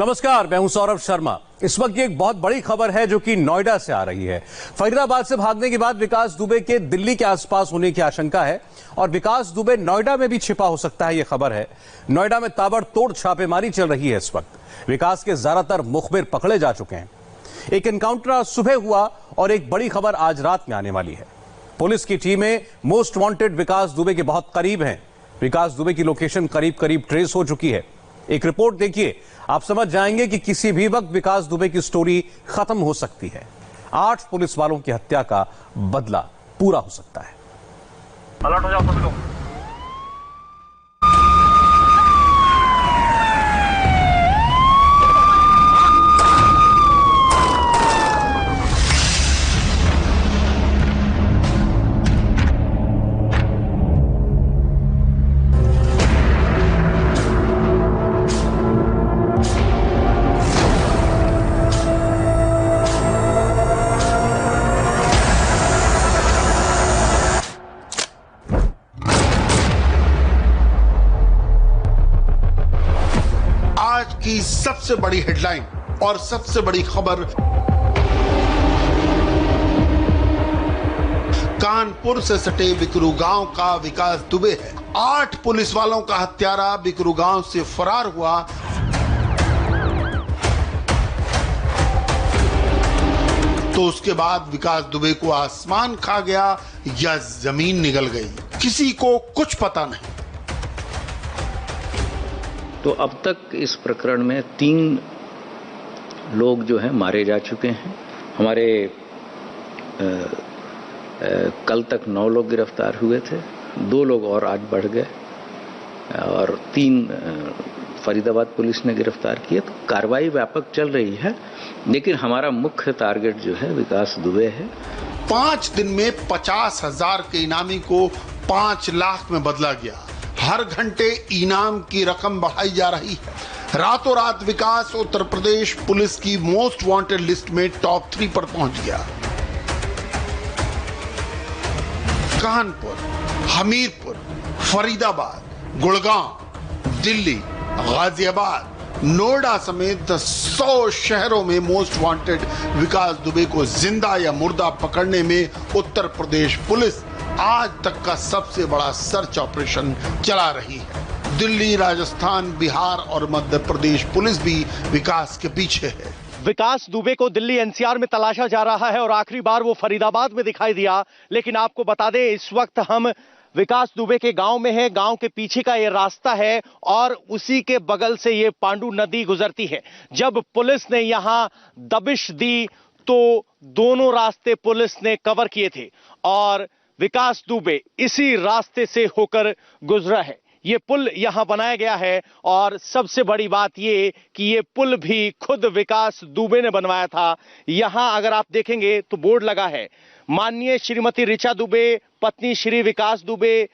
नमस्कार, मैं हूं सौरभ शर्मा। इस वक्त की एक बहुत बड़ी खबर है जो कि नोएडा से आ रही है। फरीदाबाद से भागने के बाद विकास दुबे के दिल्ली के आसपास होने की आशंका है और विकास दुबे नोएडा में भी छिपा हो सकता है, यह खबर है। नोएडा में ताबड़तोड़ छापेमारी चल रही है इस वक्त। विकास के ज्यादातर मुखबिर पकड़े जा चुके हैं। एक एनकाउंटर आज सुबह हुआ और एक बड़ी खबर आज रात में आने वाली है। पुलिस की टीमें मोस्ट वांटेड विकास दुबे के बहुत करीब हैं। विकास दुबे की लोकेशन करीब करीब ट्रेस हो चुकी है। एक रिपोर्ट देखिए, आप समझ जाएंगे कि किसी भी वक्त विकास दुबे की स्टोरी खत्म हो सकती है। 8 पुलिस वालों की हत्या का बदला पूरा हो सकता है। अलर्ट हो जाओ सभी लोग। की सबसे बड़ी हेडलाइन और सबसे बड़ी खबर, कानपुर से सटे बिकरू गांव का विकास दुबे है। 8 पुलिस वालों का हत्यारा बिकरू गांव से फरार हुआ। तो उसके बाद विकास दुबे को आसमान खा गया या जमीन निगल गई, किसी को कुछ पता नहीं। तो अब तक इस प्रकरण में 3 लोग जो हैं मारे जा चुके हैं। हमारे कल तक 9 लोग गिरफ्तार हुए थे, 2 लोग और आज बढ़ गए और 3 फरीदाबाद पुलिस ने गिरफ्तार किए। तो कार्रवाई व्यापक चल रही है, लेकिन हमारा मुख्य टारगेट जो है विकास दुबे है। 5 दिन में 50,000 के इनामी को 5 लाख में बदला गया। हर घंटे इनाम की रकम बढ़ाई जा रही है। रातों रात विकास उत्तर प्रदेश पुलिस की मोस्ट वांटेड लिस्ट में टॉप 3 पर पहुंच गया। कानपुर, हमीरपुर, फरीदाबाद, गुड़गांव, दिल्ली, गाजियाबाद, नोएडा समेत 100 शहरों में मोस्ट वांटेड विकास दुबे को जिंदा या मुर्दा पकड़ने में उत्तर प्रदेश पुलिस आज तक का सबसे बड़ा सर्च ऑपरेशन चला रही है। दिल्ली, राजस्थान, बिहार और मध्य प्रदेश पुलिस भी विकास के पीछे है। विकास दुबे को दिल्ली एनसीआर में तलाशा जा रहा है और आखिरी बार वो फरीदाबाद में दिखाई दिया। लेकिन आपको बता दें, इस वक्त हम विकास दुबे के गांव में है। गांव के पीछे का ये रास्ता है और उसी के बगल से ये पांडू नदी गुजरती है। जब पुलिस ने यहां दबिश दी तो दोनों रास्ते पुलिस ने कवर किए थे और विकास दुबे इसी रास्ते से होकर गुजरा है। ये पुल यहां बनाया गया है और सबसे बड़ी बात ये कि ये पुल भी खुद विकास दुबे ने बनवाया था। यहां अगर आप देखेंगे तो बोर्ड लगा है, माननीय श्रीमती ऋचा दुबे, पत्नी श्री विकास दुबे,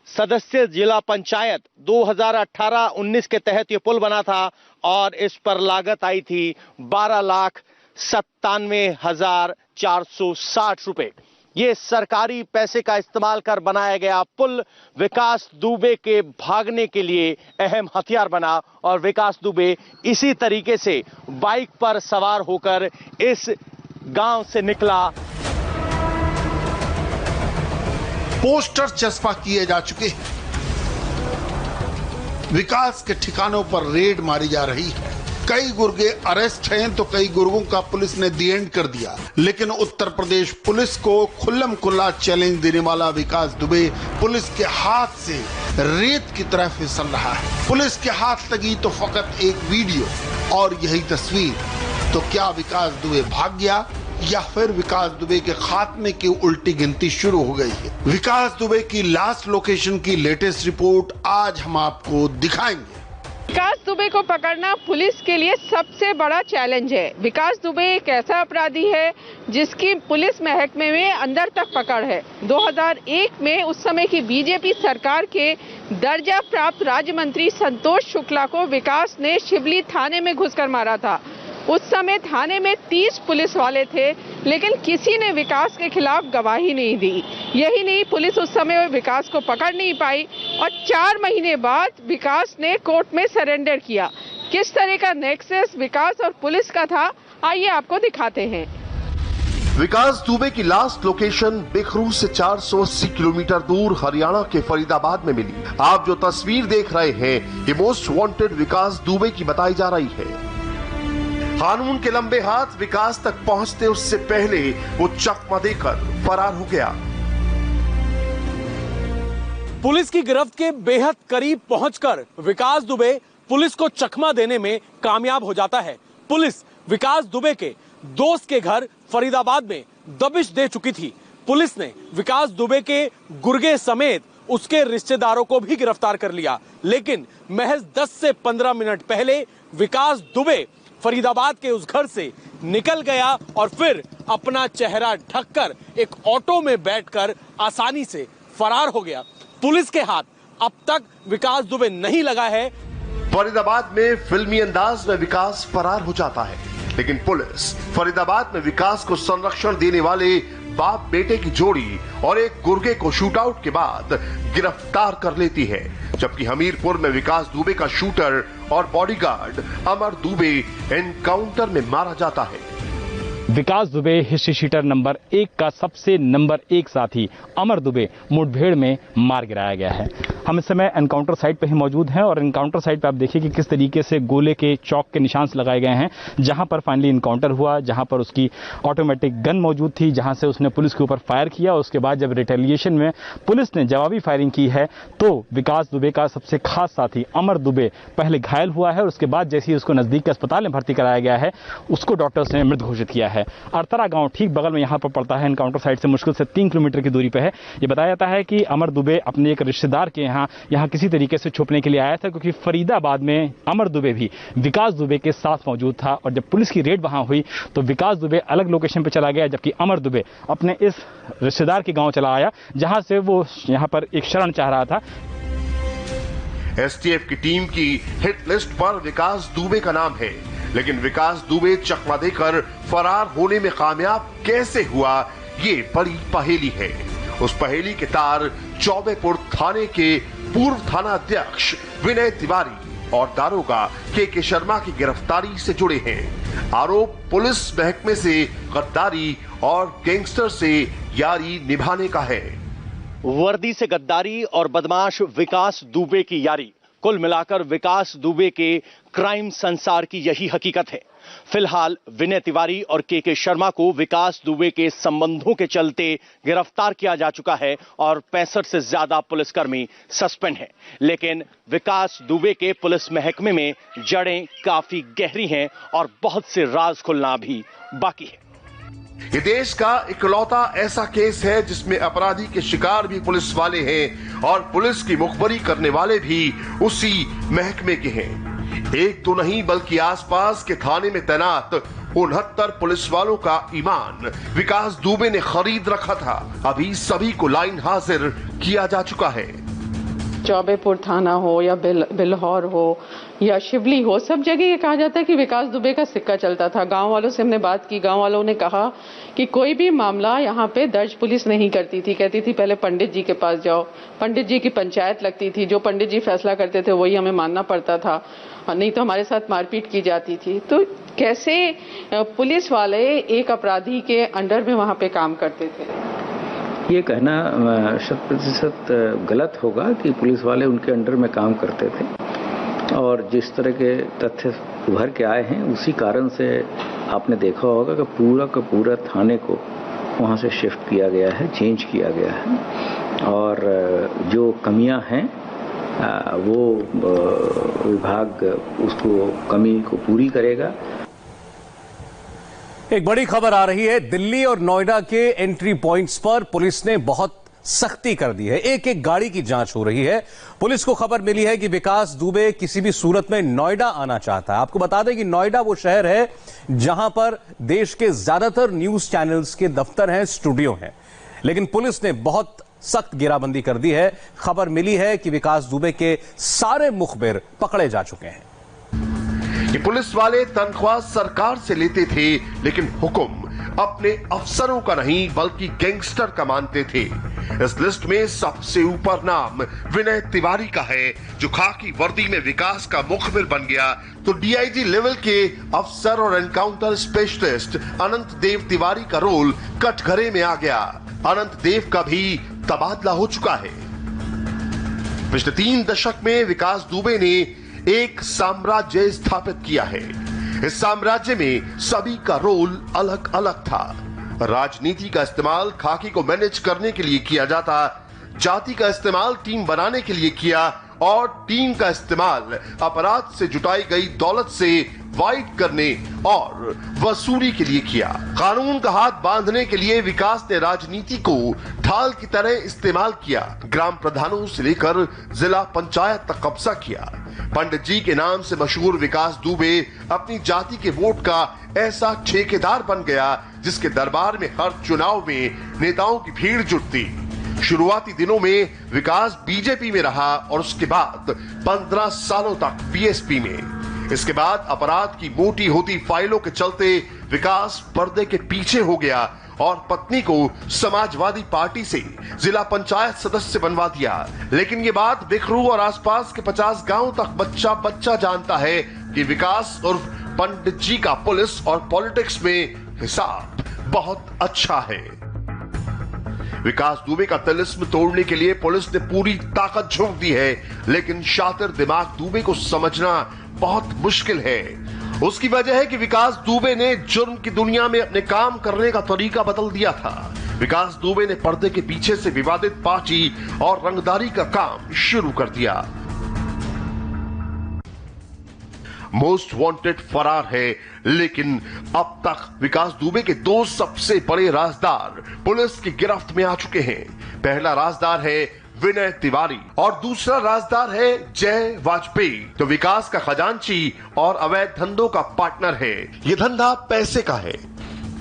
सदस्य जिला पंचायत। 2018-19 के तहत ये पुल बना था और इस पर लागत आई थी 12,97,460 रुपए। ये सरकारी पैसे का इस्तेमाल कर बनाया गया पुल विकास दुबे के भागने के लिए अहम हथियार बना और विकास दुबे इसी तरीके से बाइक पर सवार होकर इस गांव से निकला। पोस्टर चस्पा किए जा चुके हैं। विकास के ठिकानों पर रेड मारी जा रही है। कई गुर्गे अरेस्ट हैं तो कई गुर्गों का पुलिस ने दी एंड कर दिया। लेकिन उत्तर प्रदेश पुलिस को खुल्लम खुल्ला चैलेंज देने वाला विकास दुबे पुलिस के हाथ से रेत की तरह फिसल रहा है। पुलिस के हाथ लगी तो फकत एक वीडियो और यही तस्वीर। तो क्या विकास दुबे भाग गया या फिर विकास दुबे के खात्मे की उल्टी गिनती शुरू हो गई है? विकास दुबे की लास्ट लोकेशन की लेटेस्ट रिपोर्ट आज हम आपको दिखाएंगे। विकास दुबे को पकड़ना पुलिस के लिए सबसे बड़ा चैलेंज है। विकास दुबे एक ऐसा अपराधी है जिसकी पुलिस महकमे में अंदर तक पकड़ है। 2001 में उस समय की बीजेपी सरकार के दर्जा प्राप्त राज्य मंत्री संतोष शुक्ला को विकास ने शिवली थाने में घुसकर मारा था। उस समय थाने में 30 पुलिस वाले थे, लेकिन किसी ने विकास के खिलाफ गवाही नहीं दी। यही नहीं, पुलिस उस समय विकास को पकड़ नहीं पाई और 4 महीने बाद विकास ने कोर्ट में सरेंडर किया। किस तरह का नेक्सस विकास और पुलिस का था, आइए आपको दिखाते हैं। विकास दुबे की लास्ट लोकेशन बिखरू से 480 किलोमीटर दूर हरियाणा के फरीदाबाद में मिली। आप जो तस्वीर देख रहे हैं ये मोस्ट वांटेड विकास दुबे की बताई जा रही है। कानून के लंबे हाथ विकास तक पहुंचते उससे पहले वो चकमा देकर फरार हो गया। पुलिस की गिरफ्त के बेहद करीब पहुंचकर विकास दुबे पुलिस को चकमा देने में कामयाब हो जाता है। पुलिस विकास दुबे के दोस्त के घर फरीदाबाद में दबिश दे चुकी थी। पुलिस ने विकास दुबे के गुर्गे समेत उसके रिश्तेदारों को भी गिरफ्तार कर लिया, लेकिन महज 10 से 15 मिनट पहले विकास दुबे फरीदाबाद के उस घर से निकल गया और फिर अपना चेहरा ढककर एक ऑटो में बैठकर आसानी से फरार हो गया। पुलिस के हाथ अब तक विकास दुबे नहीं लगा है। फरीदाबाद में फिल्मी अंदाज में विकास फरार हो जाता है, लेकिन पुलिस फरीदाबाद में विकास को संरक्षण देने वाले बाप बेटे की जोड़ी और एक गुर्गे को शूट आउट के बाद गिरफ्तार कर लेती है, जबकि हमीरपुर में विकास दुबे का शूटर और बॉडीगार्ड अमर दुबे एनकाउंटर में मारा जाता है। विकास दुबे हिस्ट्री शीटर नंबर 1 का सबसे नंबर 1 साथी अमर दुबे मुठभेड़ में मार गिराया गया है। हम इस समय एनकाउंटर साइट पर ही मौजूद हैं और एनकाउंटर साइट पर आप देखिए कि किस तरीके से गोले के चौक के निशान लगाए गए हैं। जहां पर फाइनली एनकाउंटर हुआ, जहां पर उसकी ऑटोमेटिक गन मौजूद थी, जहां से उसने पुलिस के ऊपर फायर किया। उसके बाद जब रिटेलिएशन में पुलिस ने जवाबी फायरिंग की है तो विकास दुबे का सबसे खास साथी अमर दुबे पहले घायल हुआ है और उसके बाद जैसे ही उसको नजदीक के अस्पताल में भर्ती कराया गया है उसको डॉक्टर्स ने मृत घोषित किया है। अरतरा गांव ठीक बगल में यहां पर पड़ता है, एनकाउंटर साइट से मुश्किल से 3 किलोमीटर की दूरी पर है। ये बताया जाता है कि अमर दुबे अपने एक रिश्तेदार के यहाँ किसी तरीके से छुपने के लिए आया था, क्योंकि फरीदाबाद में अमर दुबे भी विकास दुबे के साथ मौजूद था और जब पुलिस की रेड वहां हुई तो विकास दुबे अलग लोकेशन पर चला गया, जबकि अमर दुबे अपने इस रिश्तेदार के गांव चला आया जहां से वो यहां पर एक शरण चाह रहा था। एसटीएफ की टीम की हिट लिस्ट पर विकास दुबे का नाम है, लेकिन विकास दुबे चकमा देकर फरार होने में कामयाब कैसे हुआ, ये बड़ी पहेली है। उस पहेली के तार चौबेपुर थाने के पूर्व थाना अध्यक्ष विनय तिवारी और दारोगा के शर्मा की गिरफ्तारी से जुड़े हैं। आरोप पुलिस महकमे से गद्दारी और गैंगस्टर से यारी निभाने का है। वर्दी से गद्दारी और बदमाश विकास दुबे की यारी, कुल मिलाकर विकास दुबे के क्राइम संसार की यही हकीकत है। फिलहाल विनय तिवारी और के शर्मा को विकास दुबे के संबंधों के चलते गिरफ्तार किया जा चुका है और 65 से ज्यादा पुलिसकर्मी सस्पेंड हैं। लेकिन विकास दुबे के पुलिस महकमे में जड़ें काफी गहरी हैं और बहुत से राज खुलना भी बाकी है। ये देश का इकलौता ऐसा केस है जिसमें अपराधी के शिकार भी पुलिस वाले हैं और पुलिस की मुखबरी करने वाले भी उसी महकमे के हैं। एक तो नहीं बल्कि आसपास के थाने में तैनात 69 पुलिस वालों का ईमान विकास दुबे ने खरीद रखा था। अभी सभी को लाइन हाजिर किया जा चुका है। चौबेपुर थाना हो या बिल्हौर हो या शिवली हो, सब जगह ये कहा जाता है कि विकास दुबे का सिक्का चलता था। गांव वालों से हमने बात की, गांव वालों ने कहा कि कोई भी मामला यहाँ पे दर्ज पुलिस नहीं करती थी, कहती थी पहले पंडित जी के पास जाओ। पंडित जी की पंचायत लगती थी, जो पंडित जी फैसला करते थे वही हमें मानना पड़ता था, नहीं तो हमारे साथ मारपीट की जाती थी। तो कैसे पुलिस वाले एक अपराधी के अंडर में वहाँ पे काम करते थे? ये कहना 100% गलत होगा कि पुलिस वाले उनके अंडर में काम करते थे, और जिस तरह के तथ्य उभर के आए हैं उसी कारण से आपने देखा होगा कि पूरा का पूरा थाने को वहाँ से शिफ्ट किया गया है, चेंज किया गया है, और जो कमियां हैं वो विभाग उसको कमी को पूरी करेगा। एक बड़ी खबर आ रही है, दिल्ली और नोएडा के एंट्री पॉइंट्स पर पुलिस ने बहुत सख्ती कर दी है। एक एक गाड़ी की जांच हो रही है। पुलिस को खबर मिली है कि विकास दुबे किसी भी सूरत में नोएडा आना चाहता है। आपको बता दें कि नोएडा वो शहर है जहां पर देश के ज्यादातर न्यूज चैनल्स के दफ्तर हैं, स्टूडियो हैं, लेकिन पुलिस ने बहुत सख्त घेराबंदी कर दी है। खबर मिली है कि विकास दुबे के सारे मुखबिर पकड़े जा चुके हैं। कि पुलिस वाले तनख्वाह सरकार से लेते थे, लेकिन हुक्म अपने अफसरों का नहीं बल्कि गैंगस्टर का मानते थे। इस लिस्ट में सबसे ऊपर नाम विनय तिवारी का है, जो खाकी वर्दी में विकास का मुखबिर बन गया तो डीआईजी लेवल के अफसर और एनकाउंटर स्पेशलिस्ट अनंत देव तिवारी का रोल कटघरे में आ गया। अनंत देव का भी तबादला हो चुका है। पिछले 3 दशक में विकास दुबे ने एक साम्राज्य स्थापित किया है। इस साम्राज्य में सभी का रोल अलग अलग था। राजनीति का इस्तेमाल खाकी को मैनेज करने के लिए किया जाता, जाति का इस्तेमाल टीम बनाने के लिए किया और टीम का इस्तेमाल अपराध से जुटाई गई दौलत से वाइट करने और वसूली के लिए किया। कानून का हाथ बांधने के लिए विकास ने राजनीति को ढाल की तरह इस्तेमाल किया। ग्राम प्रधानों से लेकर जिला पंचायत तक कब्जा किया। पंडित जी के नाम से मशहूर विकास दुबे अपनी जाति के वोट का ऐसा ठेकेदार बन गया जिसके दरबार में हर चुनाव में नेताओं की भीड़ जुटती। शुरुआती दिनों में विकास बीजेपी में रहा और उसके बाद 15 सालों तक बीएसपी में। इसके बाद अपराध की मोटी होती फाइलों के चलते विकास पर्दे के पीछे हो गया और पत्नी को समाजवादी पार्टी से जिला पंचायत सदस्य बनवा दिया। लेकिन ये बात बिखरू और आसपास के 50 गांव तक बच्चा बच्चा जानता है कि विकास और पंडित जी का पुलिस और पॉलिटिक्स में हिसाब बहुत अच्छा है। विकास दुबे का तिलिस्म तोड़ने के लिए पुलिस ने पूरी ताकत झोंक दी है, लेकिन शातिर दिमाग दुबे को समझना बहुत मुश्किल है। उसकी वजह है कि विकास दुबे ने जुर्म की दुनिया में अपने काम करने का तरीका बदल दिया था। विकास दुबे ने पर्दे के पीछे से विवादित पार्टी और रंगदारी का काम शुरू कर दिया। मोस्ट वांटेड फरार है, लेकिन अब तक विकास दुबे के 2 सबसे बड़े राजदार पुलिस की गिरफ्त में आ चुके हैं। पहला राजदार है विनय तिवारी और दूसरा राजदार है जय वाजपेयी, तो विकास का खजांची और अवैध धंधों का पार्टनर है। ये धंधा पैसे का है।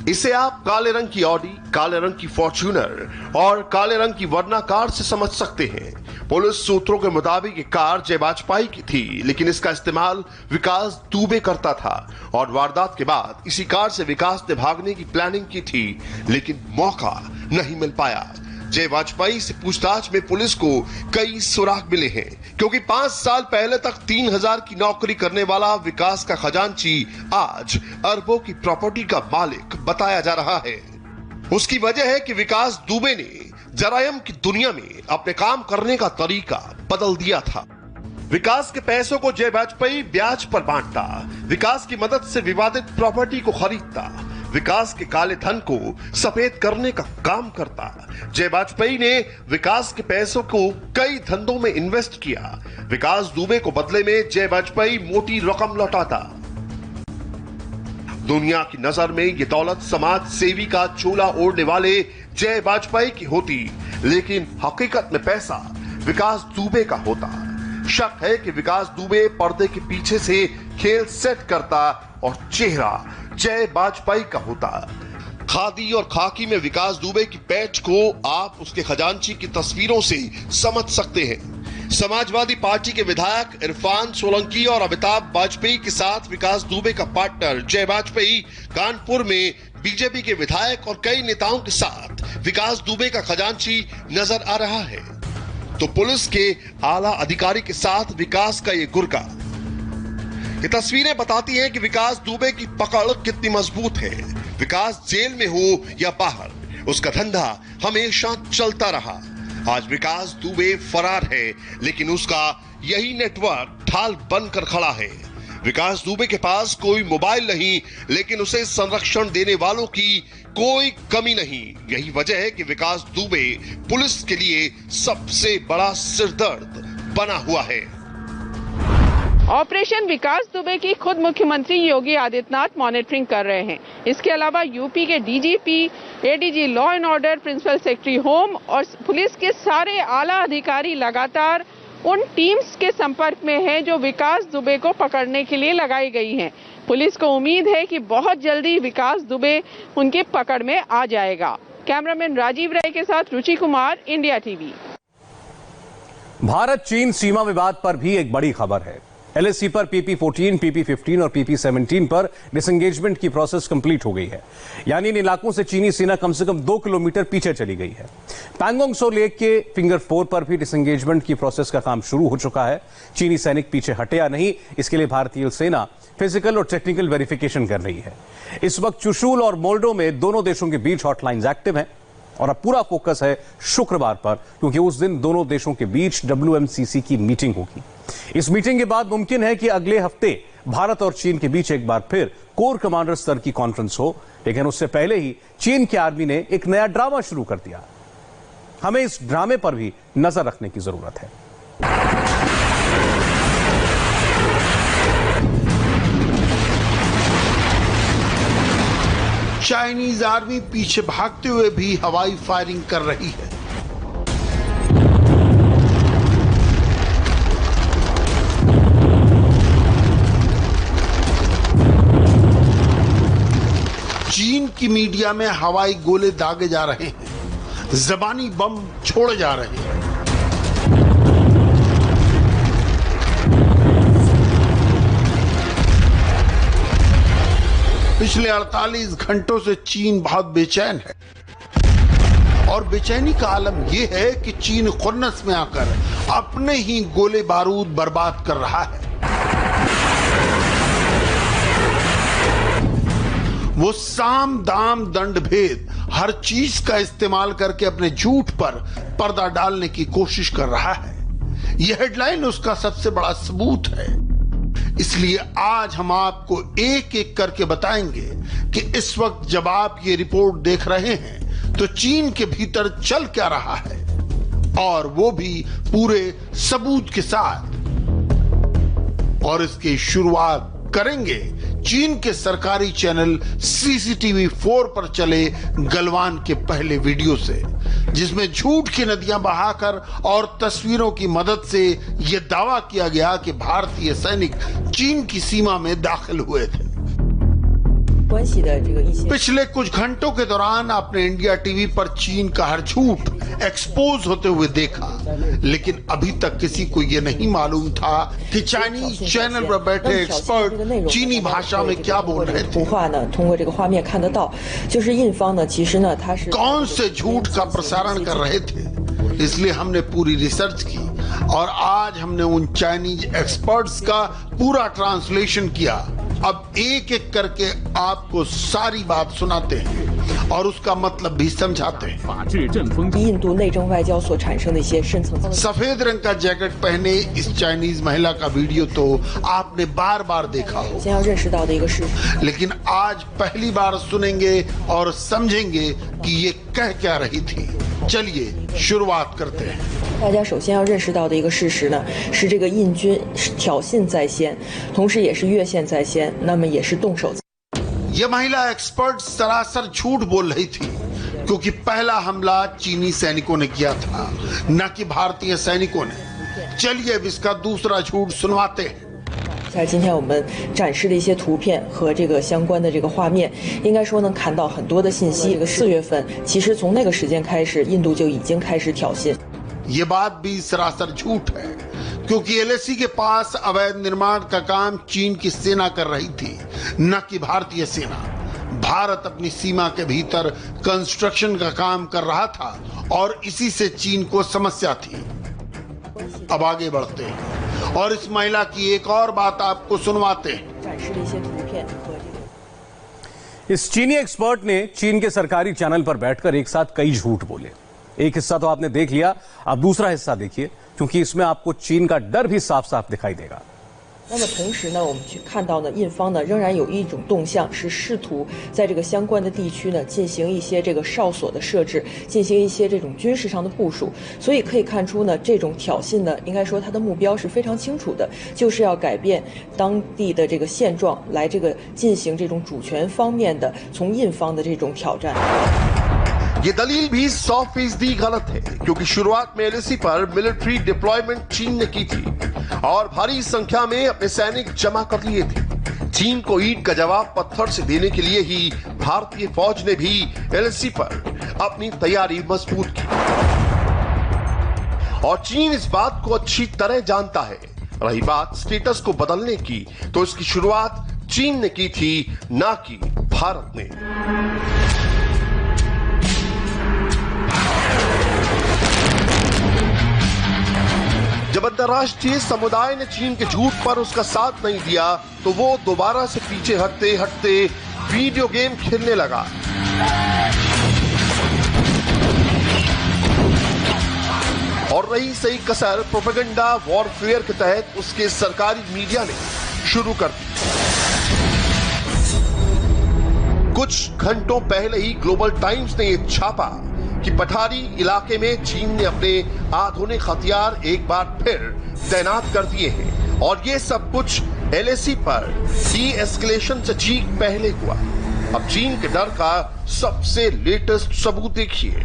इसे आप काले रंग की ऑडी, काले रंग की फॉर्च्यूनर और काले रंग की वर्ना कार से समझ सकते हैं। पुलिस सूत्रों के मुताबिक ये कार जय वाजपेयी की थी, लेकिन इसका इस्तेमाल विकास दुबे करता था और वारदात के बाद इसी कार से विकास ने भागने की प्लानिंग की थी, लेकिन मौका नहीं मिल पाया। जय वाजपेयी से पूछताछ में पुलिस को कई सुराग मिले हैं, क्योंकि 5 साल पहले तक 3000 की नौकरी करने वाला विकास का खजांची आज अरबों की प्रॉपर्टी का मालिक बताया जा रहा है। उसकी वजह है कि विकास दुबे ने जरायम की दुनिया में अपने काम करने का तरीका बदल दिया था। विकास के पैसों को जय वाजपेयी ब्याज पर बांटता, विकास की मदद से विवादित प्रॉपर्टी को खरीदता, विकास के काले धन को सफेद करने का काम करता। जय वाजपेयी ने विकास के पैसों को कई धंधों में इन्वेस्ट किया। विकास दुबे को बदले में जय वाजपेयी मोटी रकम लौटाता। दुनिया की नजर में ये दौलत समाज सेवी का चोला ओढ़ने वाले जय वाजपेयी की होती, लेकिन हकीकत में पैसा विकास दुबे का होता। शक है कि विकास दुबे पर्दे के पीछे से खेल सेट करता और चेहरा जय वाजपेयी का होता। खादी और खाकी में विकास दुबे की पैठ को आप उसके खजांची की तस्वीरों से समझ सकते हैं। समाजवादी पार्टी के विधायक इरफान सोलंकी और अमिताभ वाजपेयी के साथ विकास दुबे का पार्टनर जय वाजपेयी कानपुर में बीजेपी के विधायक और कई नेताओं के साथ विकास दुबे का खजांची नजर आ रहा है, तो पुलिस के आला अधिकारी के साथ विकास का ये गुर्गा। ये तस्वीरें बताती हैं कि विकास दुबे की पकड़ कितनी मजबूत है। विकास जेल में हो या बाहर, उसका धंधा हमेशा चलता रहा। आज विकास दुबे फरार है, लेकिन उसका यही नेटवर्क ढाल बनकर खड़ा है। विकास दुबे के पास कोई मोबाइल नहीं, लेकिन उसे संरक्षण देने वालों की कोई कमी नहीं। यही वजह है कि विकास दुबे पुलिस के लिए सबसे बड़ा सिरदर्द बना हुआ है। ऑपरेशन विकास दुबे की खुद मुख्यमंत्री योगी आदित्यनाथ मॉनिटरिंग कर रहे हैं। इसके अलावा यूपी के DGP, ADG law and order, principal secretary home और पुलिस के सारे आला अधिकारी लगातार उन टीम्स के संपर्क में हैं जो विकास दुबे को पकड़ने के लिए लगाई गई हैं। पुलिस को उम्मीद है कि बहुत जल्दी विकास दुबे उनके पकड़ में आ जाएगा। कैमरामैन राजीव राय के साथ रुचि कुमार, इंडिया टीवी। भारत चीन सीमा विवाद पर भी एक बड़ी खबर है। LAC पर PP-14, PP-15 और PP-17 पर डिसएंगेजमेंट की प्रोसेस कंप्लीट हो गई है, यानी इन इलाकों से चीनी सेना कम से कम 2 किलोमीटर पीछे चली गई है। पैंगोंग सो लेक के फिंगर 4 पर भी डिसएंगेजमेंट की प्रोसेस का काम शुरू हो चुका है। चीनी सैनिक पीछे हटे या नहीं, इसके लिए भारतीय सेना फिजिकल और टेक्निकल वेरिफिकेशन कर रही है। इस वक्त चुशूल और मोल्डो में दोनों देशों के बीच हॉटलाइंस एक्टिव हैं और अब पूरा फोकस है शुक्रवार पर, क्योंकि उस दिन दोनों देशों के बीच WMCC की मीटिंग होगी। इस मीटिंग के बाद मुमकिन है कि अगले हफ्ते भारत और चीन के बीच एक बार फिर कोर कमांडर स्तर की कॉन्फ्रेंस हो, लेकिन उससे पहले ही चीन की आर्मी ने एक नया ड्रामा शुरू कर दिया। हमें इस ड्रामे पर भी नजर रखने की जरूरत है। चाइनीज आर्मी पीछे भागते हुए भी हवाई फायरिंग कर रही है। चीन की मीडिया में हवाई गोले दागे जा रहे हैं, जबानी बम छोड़े जा रहे हैं। पिछले 48 घंटों से चीन बहुत बेचैन है और बेचैनी का आलम यह है कि चीन खुन्नस में आकर अपने ही गोले बारूद बर्बाद कर रहा है। वो साम दाम दंड भेद हर चीज का इस्तेमाल करके अपने झूठ पर पर्दा डालने की कोशिश कर रहा है। यह हेडलाइन उसका सबसे बड़ा सबूत है। इसलिए आज हम आपको एक एक करके बताएंगे कि इस वक्त जब आप ये रिपोर्ट देख रहे हैं तो चीन के भीतर चल क्या रहा है, और वो भी पूरे सबूत के साथ। और इसकी शुरुआत करेंगे चीन के सरकारी चैनल CCTV 4 पर चले गलवान के पहले वीडियो से, जिसमें झूठ की नदियां बहाकर और तस्वीरों की मदद से यह दावा किया गया कि भारतीय सैनिक चीन की सीमा में दाखिल हुए थे। पिछले कुछ घंटों के दौरान आपने इंडिया टीवी पर चीन का हर झूठ एक्सपोज होते हुए देखा, लेकिन अभी तक किसी को यह नहीं मालूम था कि चाइनीज चैनल पर बैठे एक्सपर्ट चीनी भाषा में क्या बोल रहे थे, कौन से झूठ का प्रसारण कर रहे थे। इसलिए हमने पूरी रिसर्च की और आज हमने उन चाइनीज एक्सपर्ट्स का पूरा ट्रांसलेशन किया। अब एक एक करके आपको सारी बात सुनाते हैं और उसका मतलब भी समझाते हैं। सफेद रंग का जैकेट पहने इस चाइनीज महिला का वीडियो तो आपने बार बार देखा हो, लेकिन आज पहली बार सुनेंगे और समझेंगे कि ये कह क्या रही थी। चलिए शुरुआत करते हैं। 大家首先要认识到的一个事实呢，是这个印军挑衅在先，同时也是越线在先，那么也是动手。 यह महिला एक्सपर्ट सरासर झूठ बोल रही थी, क्योंकि पहला हमला चीनी सैनिकों ने किया था, न कि भारतीय सैनिकों ने। चलिए अब इसका दूसरा झूठ सुनवाते हैं। 在今天我们展示的一些图片和这个相关的这个画面，应该说能看到很多的信息。这个4月份，其实从那个时间开始，印度就已经开始挑衅。 ये बात भी सरासर झूठ है, क्योंकि LAC के पास अवैध निर्माण का काम चीन की सेना कर रही थी, न कि भारतीय सेना। भारत अपनी सीमा के भीतर कंस्ट्रक्शन का काम कर रहा था और इसी से चीन को समस्या थी। अब आगे बढ़ते हैं और इस महिला की एक और बात आपको सुनवाते हैं। इस चीनी एक्सपर्ट ने चीन के सरकारी चैनल पर बैठकर एक साथ कई झूठ बोले। एक हिस्सा तो आपने देख लिया, अब दूसरा हिस्सा देखिए, क्योंकि इसमें आपको चीन का डर भी साफ साफ दिखाई देगा। 那么同时呢，我们去看到呢，印方呢仍然有一种动向，是试图在这个相关的地区呢进行一些这个哨所的设置，进行一些这种军事上的部署。所以可以看出呢，这种挑衅呢，应该说它的目标是非常清楚的，就是要改变当地的这个现状，来这个进行这种主权方面的从印方的这种挑战。 ये दलील भी 100% गलत है, क्योंकि शुरुआत में LAC पर मिलिट्री डिप्लॉयमेंट चीन ने की थी और भारी संख्या में अपने सैनिक जमा कर लिए थे। चीन को ईंट का जवाब पत्थर से देने के लिए ही भारतीय फौज ने भी LAC पर अपनी तैयारी मजबूत की और चीन इस बात को अच्छी तरह जानता है। रही बात स्टेटस को बदलने की, तो इसकी शुरुआत चीन ने की थी, ना कि भारत ने। जब अंतर्राष्ट्रीय समुदाय ने चीन के झूठ पर उसका साथ नहीं दिया, तो वो दोबारा से पीछे हटते हटते वीडियो गेम खेलने लगा। और रही सही कसर प्रोपेगेंडा वॉरफेयर के तहत उसके सरकारी मीडिया ने शुरू कर दी। कुछ घंटों पहले ही ग्लोबल टाइम्स ने यह छापा कि पठारी इलाके में चीन ने अपने आधुनिक हथियार एक बार फिर तैनात कर दिए हैं, और ये सब कुछ LAC पर डी एस्केलेशन से ठीक पहले हुआ। अब चीन के डर का सबसे लेटेस्ट सबूत देखिए।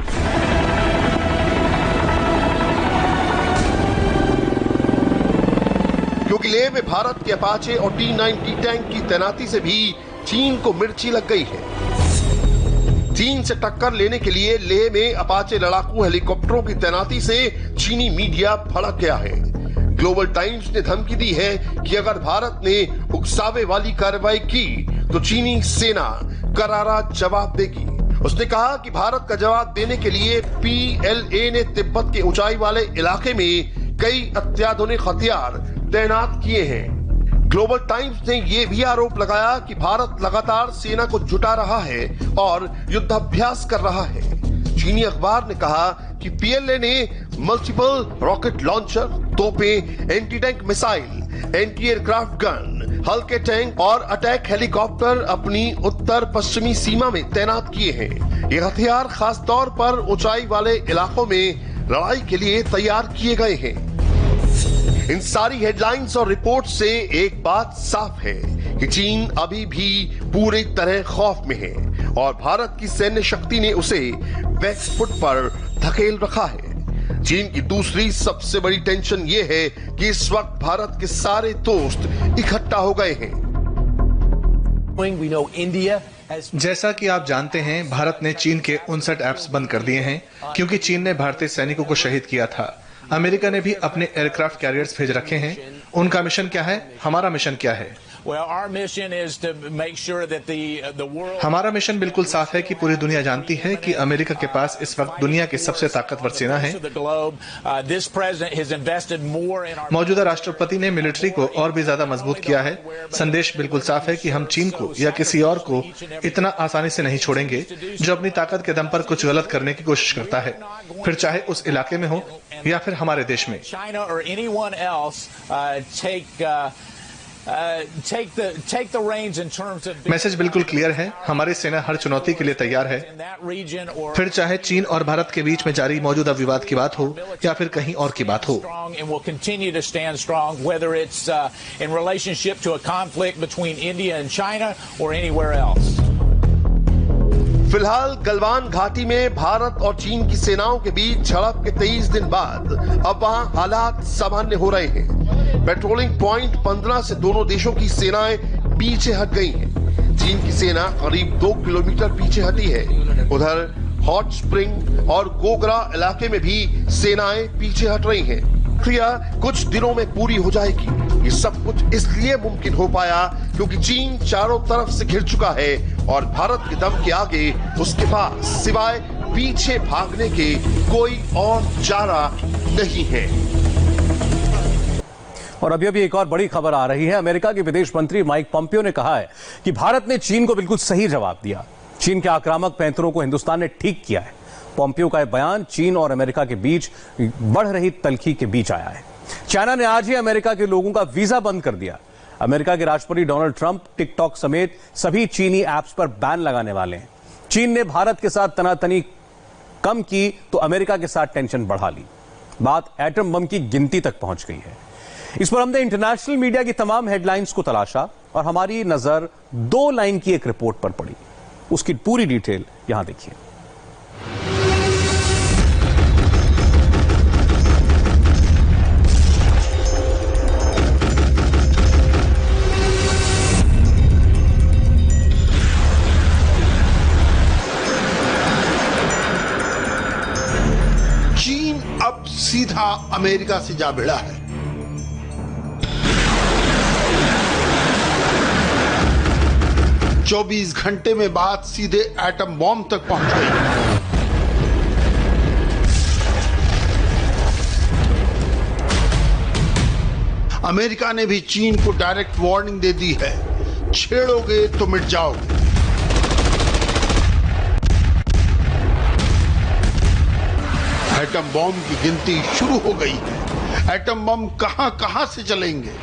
क्योंकि लेह में भारत के अपाचे और T-90 टैंक की तैनाती से भी चीन को मिर्ची लग गई है। चीन से टक्कर लेने के लिए लेह में अपाचे लड़ाकू हेलीकॉप्टरों की तैनाती से चीनी मीडिया भड़क गया है। ग्लोबल टाइम्स ने धमकी दी है कि अगर भारत ने उकसावे वाली कार्रवाई की तो चीनी सेना करारा जवाब देगी। उसने कहा कि भारत का जवाब देने के लिए PLA ने तिब्बत के ऊंचाई वाले इलाके में कई अत्याधुनिक हथियार तैनात किए हैं। ग्लोबल टाइम्स ने यह भी आरोप लगाया कि भारत लगातार सेना को जुटा रहा है और युद्धाभ्यास कर रहा है। चीनी अखबार ने कहा कि PLA ने मल्टीपल रॉकेट लॉन्चर, तोपें, anti tank missile, anti aircraft gun, हल्के टैंक और अटैक हेलीकॉप्टर अपनी उत्तर पश्चिमी सीमा में तैनात किए हैं। ये हथियार खास तौर पर ऊंचाई वाले इलाकों में लड़ाई के लिए तैयार किए गए हैं। इन सारी हेडलाइंस और रिपोर्ट से एक बात साफ है कि चीन अभी भी पूरी तरह खौफ में है और भारत की सैन्य शक्ति ने उसे बैकफुट पर धकेल रखा है। चीन की दूसरी सबसे बड़ी टेंशन यह है कि इस वक्त भारत के सारे दोस्त इकट्ठा हो गए हैं। जैसा कि आप जानते हैं, भारत ने चीन के 59 ऐप्स बंद कर दिए हैं क्योंकि चीन ने भारतीय सैनिकों को शहीद किया था। अमेरिका ने भी अपने एयरक्राफ्ट कैरियर्स भेज रखे हैं। उनका मिशन क्या है, हमारा मिशन क्या है? हमारा मिशन बिल्कुल साफ है कि पूरी दुनिया जानती है कि अमेरिका के पास इस वक्त दुनिया की सबसे ताकतवर सेना है। मौजूदा राष्ट्रपति ने मिलिट्री को और भी ज्यादा मजबूत किया है। संदेश बिल्कुल साफ है कि हम चीन को या किसी और को इतना आसानी से नहीं छोड़ेंगे जो अपनी ताकत के दम पर कुछ गलत करने की कोशिश करता है, फिर चाहे उस इलाके में हो या फिर हमारे देश में। मैसेज बिल्कुल क्लियर है, हमारी सेना हर चुनौती के लिए तैयार है, फिर चाहे चीन और भारत के बीच में जारी मौजूदा विवाद की बात हो या फिर कहीं और की बात हो। फिलहाल गलवान घाटी में भारत और चीन की सेनाओं के बीच झड़प के 23 दिन बाद अब वहां हालात सामान्य हो रहे हैं। पेट्रोलिंग पॉइंट 15 से दोनों देशों की सेनाएं पीछे हट गई हैं। चीन की सेना करीब 2 किलोमीटर पीछे हटी है। उधर हॉट स्प्रिंग और गोगरा इलाके में भी सेनाएं पीछे हट रही हैं। क्रिया कुछ दिनों में पूरी हो जाएगी। ये सब कुछ इसलिए मुमकिन हो पाया क्योंकि चीन चारों तरफ से घिर चुका है और भारत के दम के आगे उसके पास सिवाय पीछे भागने के कोई और चारा नहीं है। और अभी एक और बड़ी खबर आ रही है। अमेरिका के विदेश मंत्री माइक पोम्पियो ने कहा है कि भारत ने चीन को बिल्कुल सही जवाब दिया। चीन के आक्रामक पैंतरों को हिंदुस्तान ने ठीक किया है। पोम्पियो का यह बयान चीन और अमेरिका के बीच बढ़ रही तल्खी के बीच आया है। चाइना ने आज ही अमेरिका के लोगों का वीजा बंद कर दिया। अमेरिका के राष्ट्रपति डोनाल्ड ट्रंप टिकटॉक समेत सभी चीनी ऐप्स पर बैन लगाने वाले हैं। चीन ने भारत के साथ तनातनी कम की तो अमेरिका के साथ टेंशन बढ़ा ली। बात एटम बम की गिनती तक पहुंच गई है। इस पर हमने इंटरनेशनल मीडिया की तमाम हेडलाइंस को तलाशा और हमारी नजर 2 लाइन की एक रिपोर्ट पर पड़ी। उसकी पूरी डिटेल यहां देखिए। चीन अब सीधा अमेरिका से जा भिड़ा है। 24 घंटे में बात सीधे एटम बॉम्ब तक पहुंच गई। अमेरिका ने भी चीन को डायरेक्ट वार्निंग दे दी है, छेड़ोगे तो मिट जाओगे। एटम बम की गिनती शुरू हो गई है। एटम बम कहां कहां से चलेंगे,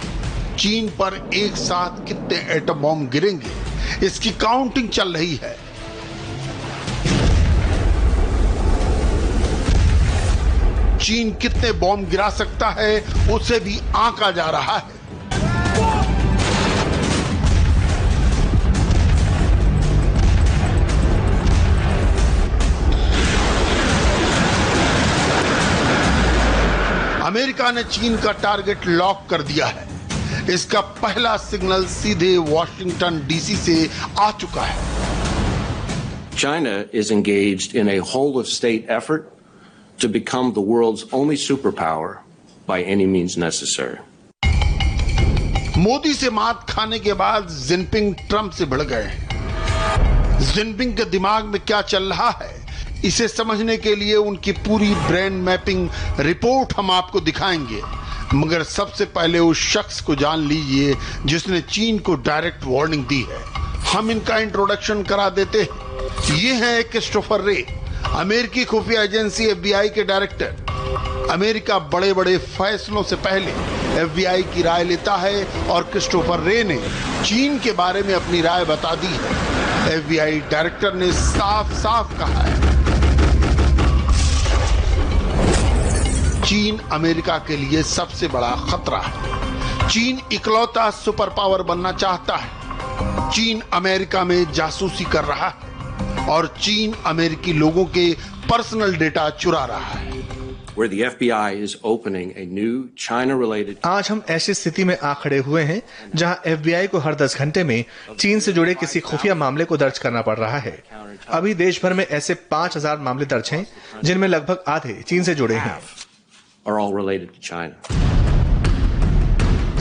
चीन पर एक साथ कितने एटम बम गिरेंगे, इसकी काउंटिंग चल रही है। चीन कितने बॉम्ब गिरा सकता है उसे भी आंका जा रहा है। अमेरिका ने चीन का टारगेट लॉक कर दिया है। इसका पहला सिग्नल सीधे वॉशिंगटन डीसी से आ चुका है। China is engaged in a whole of state effort to become the world's only superpower by any means necessary. Modi से मात खाने के बाद जिनपिंग ट्रंप से भिड़ गए। जिनपिंग के दिमाग में क्या चल रहा है, इसे समझने के लिए उनकी पूरी ब्रेन मैपिंग रिपोर्ट हम आपको दिखाएंगे। मगर सबसे पहले उस शख्स को जान लीजिए जिसने चीन को डायरेक्ट वार्निंग दी है। हम इनका इंट्रोडक्शन करा देते हैं। ये हैं क्रिस्टोफर रे, अमेरिकी खुफिया एजेंसी FBI के डायरेक्टर। अमेरिका बड़े बड़े फैसलों से पहले FBI की राय लेता है और क्रिस्टोफर रे ने चीन के बारे में अपनी राय बता दी है। FBI डायरेक्टर ने साफ साफ कहा है, चीन अमेरिका के लिए सबसे बड़ा खतरा है। चीन इकलौता सुपर पावर बनना चाहता है। चीन अमेरिका में जासूसी कर रहा है और चीन अमेरिकी लोगों के पर्सनल डेटा चुरा रहा है। Where the FBI is opening a new China-related... आज हम ऐसी स्थिति में आ खड़े हुए हैं जहां FBI को हर 10 घंटे में चीन से जुड़े किसी खुफिया मामले को दर्ज करना पड़ रहा है। अभी देश भर में ऐसे 5000 मामले दर्ज हैं, जिनमें लगभग आधे चीन से जुड़े हैं। are all related to China.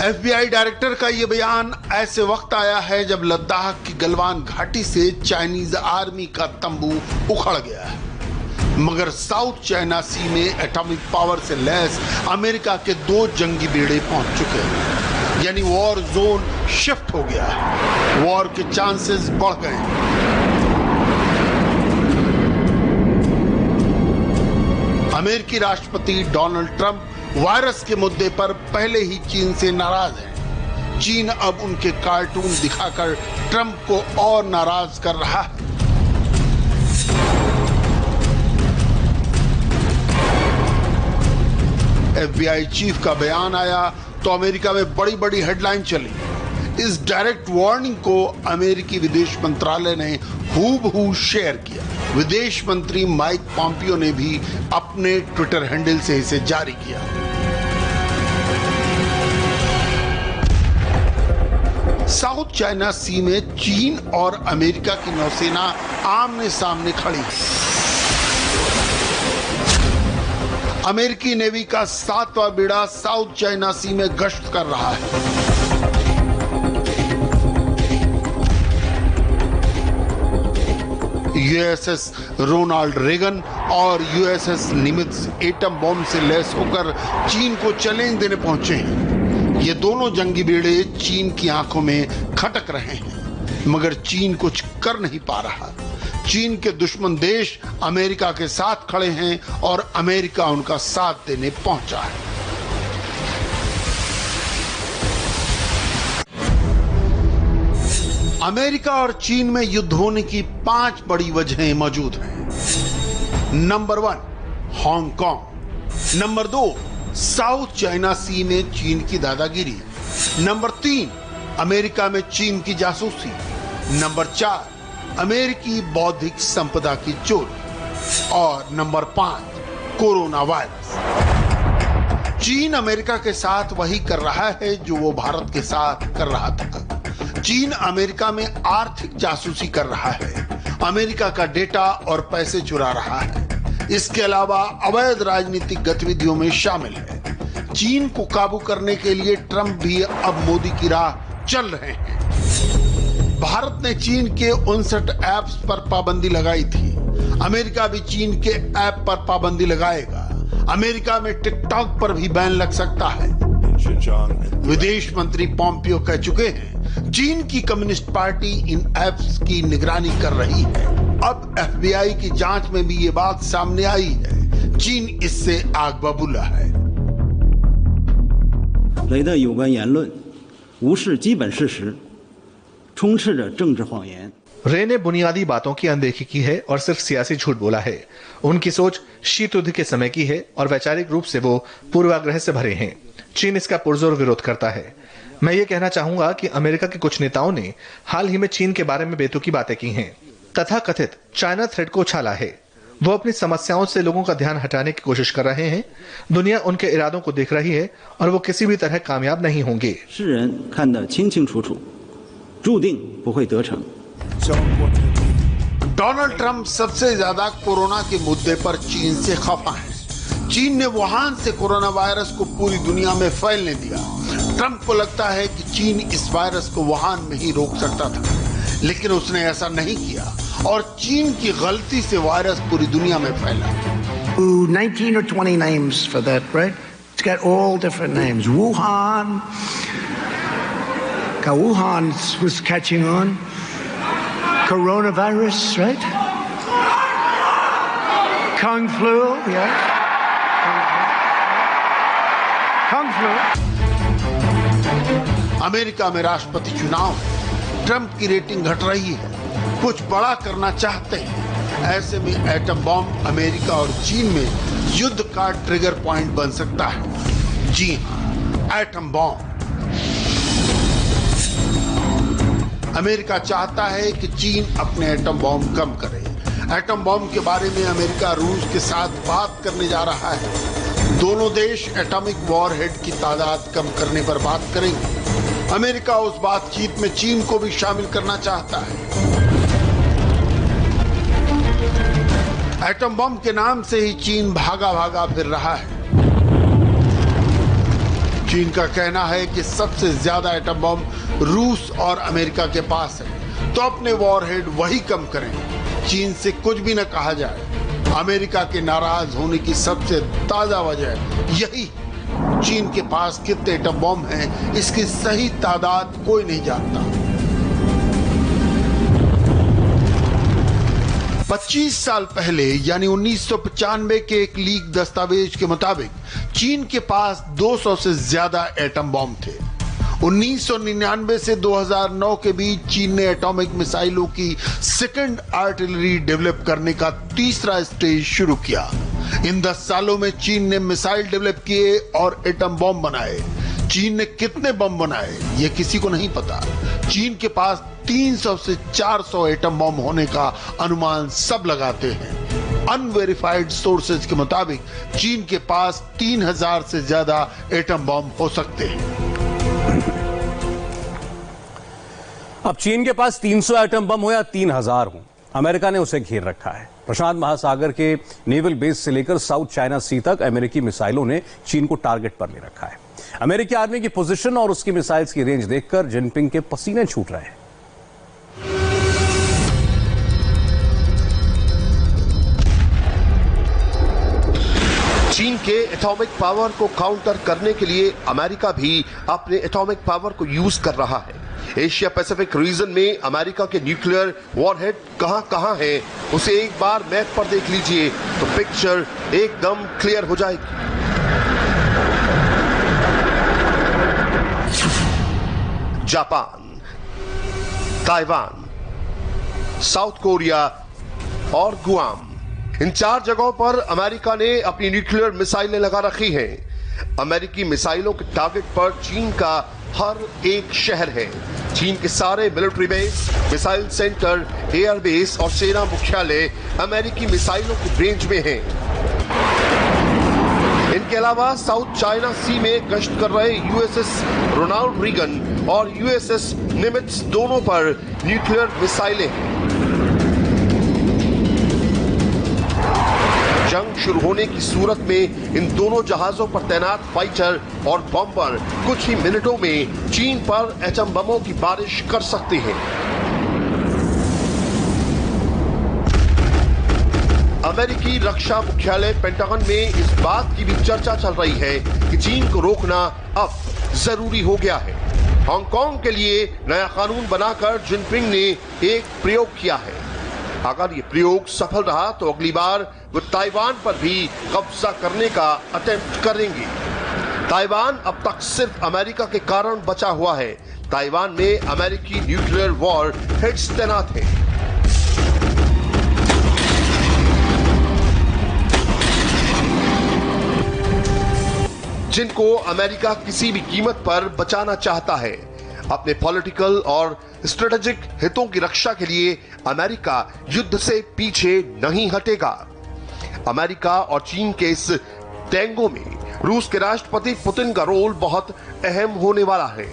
FBI director का यह बयान ऐसे वक्त आया है जब लद्दाख की गलवान घाटी से चाइनीज आर्मी का तंबू उखड़ गया है। मगर साउथ चाइना सी में एटॉमिक पावर से लैस अमेरिका के 2 जंगी बेड़े पहुंच चुके हैं, यानी वॉर जोन शिफ्ट हो गया है। वॉर के चांसेस बढ़ गए हैं। अमेरिकी राष्ट्रपति डोनाल्ड ट्रंप वायरस के मुद्दे पर पहले ही चीन से नाराज है। चीन अब उनके कार्टून दिखाकर ट्रंप को और नाराज कर रहा है। FBI चीफ का बयान आया तो अमेरिका में बड़ी बड़ी हेडलाइन चली। इस डायरेक्ट वार्निंग को अमेरिकी विदेश मंत्रालय ने हूबहू शेयर किया। विदेश मंत्री माइक पॉम्पियो ने भी अपने ट्विटर हैंडल से इसे जारी किया। साउथ चाइना सी में चीन और अमेरिका की नौसेना आमने सामने खड़ी है। अमेरिकी नेवी का 7वां बेड़ा साउथ चाइना सी में गश्त कर रहा है। USS रोनाल्ड रेगन और USS निमित्ज एटम बॉम्ब से लैस होकर चीन को चैलेंज देने पहुंचे हैं। ये दोनों जंगी बेड़े चीन की आंखों में खटक रहे हैं, मगर चीन कुछ कर नहीं पा रहा। चीन के दुश्मन देश अमेरिका के साथ खड़े हैं और अमेरिका उनका साथ देने पहुंचा है। अमेरिका और चीन में युद्ध होने की 5 बड़ी वजहें मौजूद हैं। Number 1, Hong Kong. Number 2, South China Sea में चीन की दादागिरी। नंबर 3, अमेरिका में चीन की जासूसी। नंबर 4, अमेरिकी बौद्धिक संपदा की चोरी। और नंबर 5, कोरोना वायरस। चीन अमेरिका के साथ वही कर रहा है जो वो भारत के साथ कर रहा था। चीन अमेरिका में आर्थिक जासूसी कर रहा है, अमेरिका का डेटा और पैसे चुरा रहा है। इसके अलावा अवैध राजनीतिक गतिविधियों में शामिल है। चीन को काबू करने के लिए ट्रंप भी अब मोदी की राह चल रहे हैं। भारत ने चीन के 59 ऐप्स पर पाबंदी लगाई थी। अमेरिका भी चीन के ऐप पर पाबंदी लगाएगा। अमेरिका में टिकटॉक पर भी बैन लग सकता है। विदेश मंत्री पॉम्पियो कह चुके हैं चीन की कम्युनिस्ट पार्टी इन ऐप्स की निगरानी कर रही है। अब FBI की जांच में भी ये बात सामने आई है। चीन इससे आग बबूला है। 雷的有关言论无视基本事实，充斥着政治谎言。 रे ने बुनियादी बातों की अनदेखी की है और सिर्फ सियासी झूठ बोला है। उनकी सोच शीत युद्ध के समय की है और वैचारिक रूप से वो पूर्वाग्रह से भरे हैं। चीन इसका पुरजोर विरोध करता है। मैं ये कहना चाहूंगा कि अमेरिका के कुछ नेताओं ने हाल ही में चीन के बारे में बेतुकी बातें की हैं। तथाकथित चाइना थ्रेड को उछाला है। वो अपनी समस्याओं से लोगों का ध्यान हटाने की कोशिश कर रहे हैं। दुनिया उनके इरादों को देख रही है और वो किसी भी तरह कामयाब नहीं होंगे। 世人看得清清楚楚，注定不会得逞。 डोनाल्ड ट्रंप सबसे ज्यादा कोरोना के मुद्दे पर चीन से खफा है। चीन ने वुहान से कोरोना वायरस को पूरी दुनिया में फैलने दिया। ट्रंप को लगता है कि चीन इस वायरस को वुहान में ही रोक सकता था, लेकिन उसने ऐसा नहीं किया और चीन की गलती से वायरस पूरी दुनिया में फैला। 19 or 20 names for that, right? It's got all different names. Wuhan was catching on. Coronavirus, right? Kung flu, yeah. Kung flu. America में राष्ट्रपति चुनाव है। ट्रंप की रेटिंग घट रही है। कुछ बड़ा करना चाहते हैं। ऐसे में एटम बॉम्ब अमेरिका और चीन में युद्ध का ट्रिगर पॉइंट बन सकता है। जी हां, एटम बॉम्ब। अमेरिका चाहता है कि चीन अपने एटम बॉम्ब कम करे। एटम बॉम्ब के बारे में अमेरिका रूस के साथ बात करने जा रहा है। दोनों देश एटॉमिक वॉरहेड की तादाद कम करने पर बात करेंगे। अमेरिका उस बातचीत में चीन को भी शामिल करना चाहता है। एटम बॉम्ब के नाम से ही चीन भागा भागा फिर रहा है। चीन का कहना है कि सबसे ज्यादा एटम बॉम्ब रूस और अमेरिका के पास है, तो अपने वॉरहेड वही कम करें। चीन से कुछ भी न कहा जाए। अमेरिका के नाराज होने की सबसे ताजा वजह यही। चीन के पास कितने एटम बॉम्ब हैं, इसकी सही तादाद कोई नहीं जानता। 25 साल पहले यानी 1995 के एक लीक दस्तावेज के मुताबिक चीन के पास 200 से ज्यादा एटम बॉम्ब थे। 1999 से 2009 के बीच चीन ने एटॉमिक मिसाइलों की सेकंड आर्टिलरी डेवलप करने का तीसरा स्टेज शुरू किया। इन 10 सालों में चीन ने मिसाइल डेवलप किए और एटम बॉम्ब बनाए। चीन ने कितने बम बनाए ये किसी को नहीं पता। चीन के पास 300 से 400 एटम बम होने का अनुमान सब लगाते हैं। अनवेरिफाइड सोर्सेज के मुताबिक चीन के पास 3000 से ज्यादा एटम बम हो सकते हैं। अब चीन के पास 300 एटम बम हो या 3000 हो, अमेरिका ने उसे घेर रखा है। प्रशांत महासागर के नेवल बेस से लेकर साउथ चाइना सी तक अमेरिकी मिसाइलों ने चीन को टारगेट पर ले रखा है। अमेरिकी आर्मी की पोजीशन और उसकी मिसाइल्स की रेंज देखकर जिनपिंग के पसीने छूट रहे हैं। चीन के एटॉमिक पावर को काउंटर करने के लिए अमेरिका भी अपने एटॉमिक पावर को यूज कर रहा है। एशिया पैसिफिक रीजन में अमेरिका के न्यूक्लियर वॉरहेड कहां है उसे एक बार मैप पर देख लीजिए तो पिक्चर एकदम क्लियर हो जाएगी। जापान, ताइवान, साउथ कोरिया और गुआम, इन 4 जगहों पर अमेरिका ने अपनी न्यूक्लियर मिसाइलें लगा रखी हैं। अमेरिकी मिसाइलों के टारगेट पर चीन का हर एक शहर है। चीन के सारे military base, missile centre, air base और सेना मुख्यालय अमेरिकी मिसाइलों की रेंज में हैं। इनके अलावा साउथ चाइना सी में गश्त कर रहे यूएसएस रोनाल्ड रीगन और यूएसएस निमित्ज दोनों पर न्यूक्लियर मिसाइलें हैं। जंग शुरू होने की सूरत में इन दोनों जहाजों पर तैनात फाइटर और बम्बर कुछ ही मिनटों में चीन पर एटम बमों की बारिश कर सकते हैं। अमेरिकी रक्षा मुख्यालय पेंटागन में इस बात की भी चर्चा चल रही है कि चीन को रोकना अब जरूरी हो गया है। हांगकांग के लिए नया कानून बनाकर जिनपिंग ने एक प्रयोग किया है। अगर ये प्रयोग सफल रहा तो अगली बार वो ताइवान पर भी कब्जा करने का अटेम्प्ट करेंगे। ताइवान अब तक सिर्फ अमेरिका के कारण बचा हुआ है। ताइवान में अमेरिकी न्यूक्लियर वॉर हेड्स तैनात हैं। जिनको अमेरिका किसी भी कीमत पर बचाना चाहता है। अपने पॉलिटिकल और स्ट्रेटेजिक हितों की रक्षा के लिए अमेरिका युद्ध से पीछे नहीं हटेगा। अमेरिका और चीन के इस टेंगो में रूस के राष्ट्रपति पुतिन का रोल बहुत अहम होने वाला है।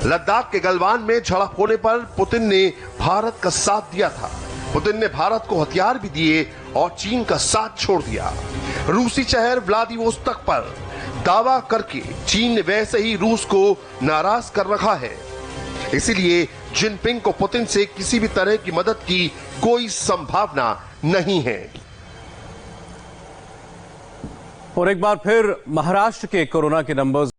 लद्दाख के गलवान में झड़प होने पर पुतिन ने भारत का साथ दिया था। पुतिन ने भारत को हथियार भी दिए और चीन का साथ छोड़ दिया। रूसी शहर व्लादिवोस्तोक पर दावा करके चीन ने वैसे ही रूस को नाराज कर रखा है। इसीलिए जिनपिंग को पुतिन से किसी भी तरह की मदद की कोई संभावना नहीं है। और एक बार फिर महाराष्ट्र के कोरोना के नंबर्स